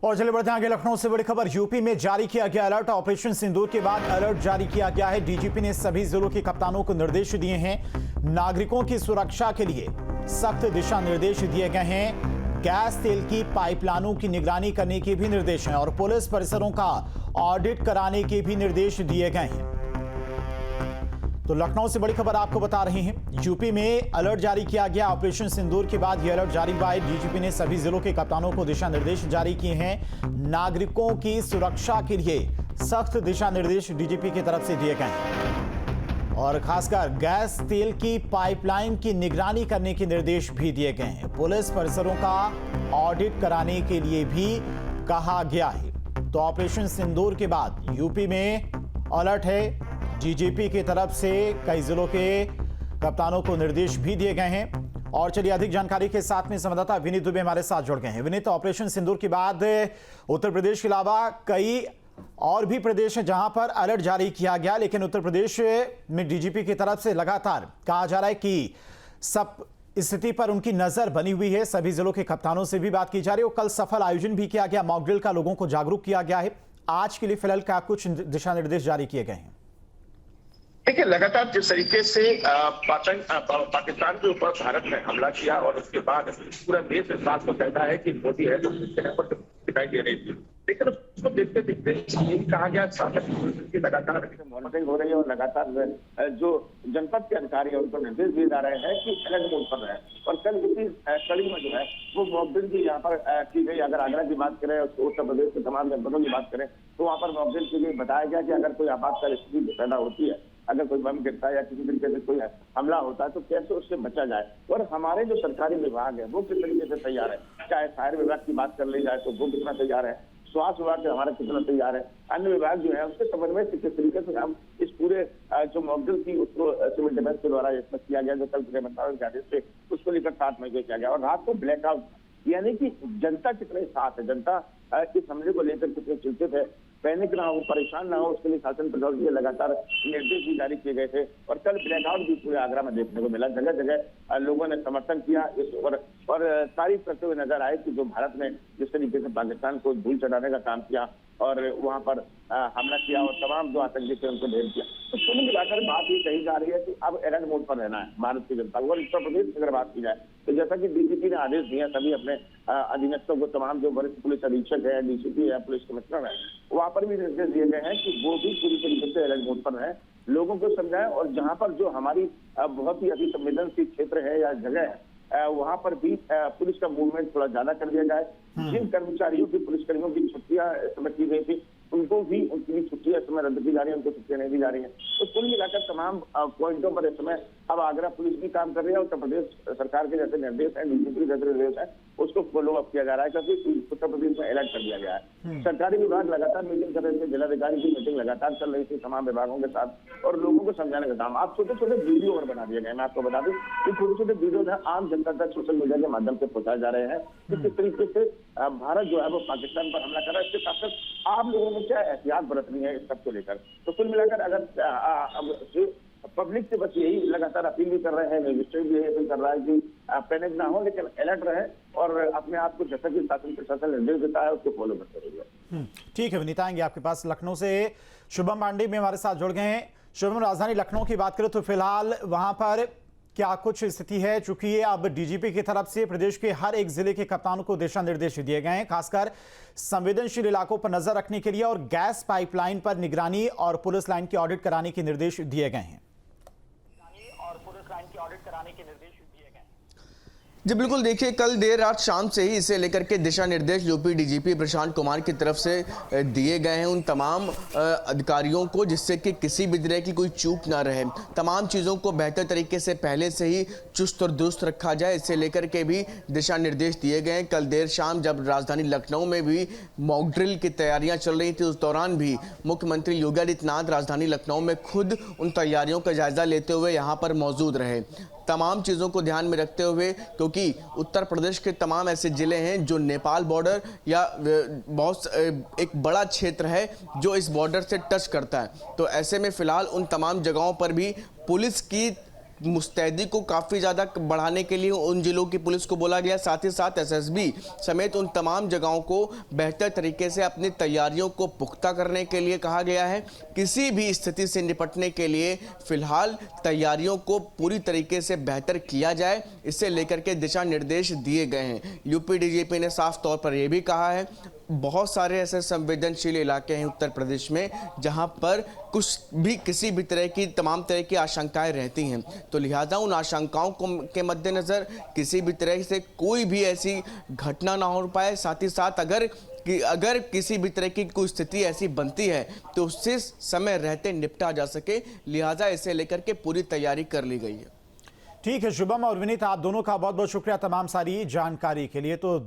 और चले बढ़ते हैं आगे। लखनऊ से बड़ी खबर। यूपी में जारी किया गया अलर्ट। ऑपरेशन सिंदूर के बाद अलर्ट जारी किया गया है। डीजीपी ने सभी जिलों के कप्तानों को निर्देश दिए हैं। नागरिकों की सुरक्षा के लिए सख्त दिशा निर्देश दिए गए हैं। गैस तेल की पाइपलाइनों की निगरानी करने के भी निर्देश हैं और पुलिस परिसरों का ऑडिट कराने के भी निर्देश दिए गए हैं। तो लखनऊ से बड़ी खबर आपको बता रहे हैं। यूपी में अलर्ट जारी किया गया। ऑपरेशन सिंदूर के बाद यह अलर्ट जारी हुआ है। डीजीपी ने सभी जिलों के कप्तानों को दिशा निर्देश जारी किए हैं। नागरिकों की सुरक्षा के लिए सख्त दिशा निर्देश डीजीपी की तरफ से दिए गए हैं और खासकर गैस तेल की पाइपलाइन की निगरानी करने के निर्देश भी दिए गए हैं। पुलिस परिसरों का ऑडिट कराने के लिए भी कहा गया है। तो ऑपरेशन सिंदूर के बाद यूपी में अलर्ट है। डीजीपी की तरफ से कई जिलों के कप्तानों को निर्देश भी दिए गए हैं। और चलिए अधिक जानकारी के साथ में संवाददाता विनीत दुबे हमारे साथ जुड़ गए हैं। विनीत, ऑपरेशन सिंदूर के बाद उत्तर प्रदेश के अलावा कई और भी प्रदेश हैं जहां पर अलर्ट जारी किया गया, लेकिन उत्तर प्रदेश में डीजीपी की तरफ से लगातार कहा जा रहा है कि सब स्थिति पर उनकी नजर बनी हुई है। सभी जिलों के कप्तानों से भी बात की जा रही है और कल सफल आयोजन भी किया गया। मॉक ड्रिल का लोगों को जागरूक किया गया है। आज के लिए फिलहाल क्या कुछ दिशा निर्देश जारी किए गए हैं? देखिए, लगातार जिस तरीके से पाकिस्तान के ऊपर भारत ने हमला किया और उसके बाद पूरा देश इस बात को कहता है कि मोदी है तो दिखाई दे रही थी, लेकिन उसको देखते देखते ये कहा गया की लगातार मॉनिटरिंग हो रही है और लगातार जो जनपद के अधिकारी है उनको निर्देश दिए जा रहे हैं कि अलग मोड पर रहे। और कल इसी कड़ी में जो है वो मॉक ड्रिल भी यहाँ पर की गई। अगर आगरा की बात करें, उत्तर प्रदेश के तमाम जनपदों की बात करें, तो वहाँ पर मॉक ड्रिल की गई। बताया गया कि अगर कोई आपातकाल स्थिति पैदा होती है, अगर कोई बम गिरता है या किसी तरीके से कोई हमला होता है तो कैसे उससे बचा जाए। और हमारे जो सरकारी विभाग है वो किस तरीके से तैयार है। चाहे फायर विभाग की बात कर ली जाए तो वो कितना तैयार है, स्वास्थ्य विभाग हमारा कितना तैयार है, अन्य विभाग जो है उसके समन्वय से किस तरीके से हम इस पूरे जो मॉक ड्रिल थी उसको सिविल डिफेंस के द्वारा किया गया, जो कल गृह मंत्रालय के आदेश से उसको लेकर 7 मई को किया गया। और रात को ब्लैकआउट, यानी कि जनता कितने साथ है, जनता इस हमले को लेकर कितने चिंतित है, पैनिक ना हो, परेशान ना हो, उसके लिए शासन प्रशासन के लगातार निर्देश भी जारी किए गए थे। और कल ब्लैकआउट भी पूरे आगरा में देखने को मिला। जगह जगह लोगों ने समर्थन किया इस और तारीफ करते हुए नजर आए कि जो भारत ने जिस तरीके से पाकिस्तान को धूल चढ़ाने का काम किया और वहां पर हमला किया और तमाम जो आतंकी थे उनको ढेर किया। तो कुल मिलाकर बात ये कही जा रही है कि अब अलर्ट मोड पर रहना है भारत की जनता को। और उत्तर प्रदेश की अगर बात की जाए तो जैसा कि डीजीपी ने आदेश दिया, सभी अपने अधीनस्थों को, तमाम जो वरिष्ठ पुलिस अधीक्षक है, डीसीपी है, पुलिस कमिश्नर है, वहां पर भी निर्देश दिए गए हैं कि वो भी पूरी तरीके से अलर्ट मोड पर रहे, लोगों को समझाएं। और जहां पर जो हमारी बहुत ही अति संवेदनशील क्षेत्र है या जगह है वहां पर भी पुलिस का मूवमेंट थोड़ा ज्यादा कर दिया जाए। जिन कर्मचारियों की, पुलिसकर्मियों की छुट्टियां समय की गई थी उनको भी, उनकी भी छुट्टियां इस समय रद्द की जा रही है, उनको छुट्टियां नहीं दी जा रही है। तो कुल मिलाकर तमाम पॉइंटों पर इस समय अब आगरा पुलिस भी काम कर रही है। उत्तर प्रदेश सरकार के जैसे निर्देश है, डीजीपी जैसे निर्देश है, उसको फॉलो अप किया जा रहा है क्योंकि उत्तर प्रदेश में अलर्ट कर दिया गया है। सरकारी विभाग लगातार मीटिंग कर रहे थे, जिलाधिकारी की मीटिंग लगातार चल रही थी तमाम विभागों के साथ और लोगों को समझाने का काम। आप छोटे छोटे वीडियो और बना दिए गए। मैं आपको बता दूं कि छोटे छोटे वीडियो है आम जनता तक सोशल मीडिया के माध्यम से पहुंचाए जा रहे हैं कि किस तरीके से भारत जो है वो पाकिस्तान पर हमला कर रहा है। इसके साथ साथ आप लोगों को क्या एहतियात बरतनी है इस सब को लेकर। तो कुल मिलाकर अगर पब्लिक से बस यही लगातार अपील भी कर रहे हैं, मजिस्ट्रेट भी यही अपील कर रहा है कि पैनिक ना हो, लेकिन अलर्ट रहे और अपने आप को जैसा कि शासन प्रशासन निर्देश देता है उसको फॉलो करते रहिए। ठीक है विनीत, आएंगे आपके पास। लखनऊ से शुभम पांडे भी हमारे साथ जुड़ गए हैं। शुभम, राजधानी लखनऊ की बात करें तो फिलहाल वहां पर क्या कुछ स्थिति है? चूंकि अब डीजीपी की तरफ से प्रदेश के हर एक जिले के कप्तानों को दिशा निर्देश दिए गए हैं, खासकर संवेदनशील इलाकों पर नजर रखने के लिए और गैस पाइपलाइन पर निगरानी और पुलिस लाइन की ऑडिट कराने के निर्देश दिए गए हैं। जी बिल्कुल, देखिए कल देर रात शाम से ही इसे लेकर के दिशा निर्देश यूपी डीजीपी प्रशांत कुमार की तरफ से दिए गए हैं उन तमाम अधिकारियों को, जिससे कि किसी भी तरह की कोई चूक ना रहे। तमाम चीज़ों को बेहतर तरीके से पहले से ही चुस्त और दुरुस्त रखा जाए, इसे लेकर के भी दिशा निर्देश दिए गए हैं। कल देर शाम जब राजधानी लखनऊ में भी मॉक ड्रिल की तैयारियां चल रही थी, उस दौरान भी मुख्यमंत्री योगी आदित्यनाथ राजधानी लखनऊ में खुद उन तैयारियों का जायजा लेते हुए यहाँ पर मौजूद रहे। तमाम चीज़ों को ध्यान में रखते हुए, क्योंकि उत्तर प्रदेश के तमाम ऐसे ज़िले हैं जो नेपाल बॉर्डर या बहुत एक बड़ा क्षेत्र है जो इस बॉर्डर से टच करता है, तो ऐसे में फ़िलहाल उन तमाम जगहों पर भी पुलिस की मुस्तैदी को काफ़ी ज़्यादा बढ़ाने के लिए उन जिलों की पुलिस को बोला गया, साथ ही साथ एसएसबी समेत उन तमाम जगहों को बेहतर तरीके से अपनी तैयारियों को पुख्ता करने के लिए कहा गया है। किसी भी स्थिति से निपटने के लिए फिलहाल तैयारियों को पूरी तरीके से बेहतर किया जाए, इससे लेकर के दिशा निर्देश दिए गए हैं। यूपी डीजीपी ने साफ तौर पर यह भी कहा है, बहुत सारे ऐसे संवेदनशील इलाके हैं उत्तर प्रदेश में जहां पर किसी भी तरह की तमाम तरह की आशंकाएं रहती हैं, तो लिहाजा उन आशंकाओं के मद्देनजर किसी भी तरह से कोई भी ऐसी घटना ना हो पाए। साथ ही साथ अगर किसी भी तरह की कोई स्थिति ऐसी बनती है तो उससे समय रहते निपटा जा सके, लिहाजा इसे लेकर के पूरी तैयारी कर ली गई है। ठीक है शुभम और विनीत, आप दोनों का बहुत बहुत शुक्रिया तमाम सारी जानकारी के लिए। तो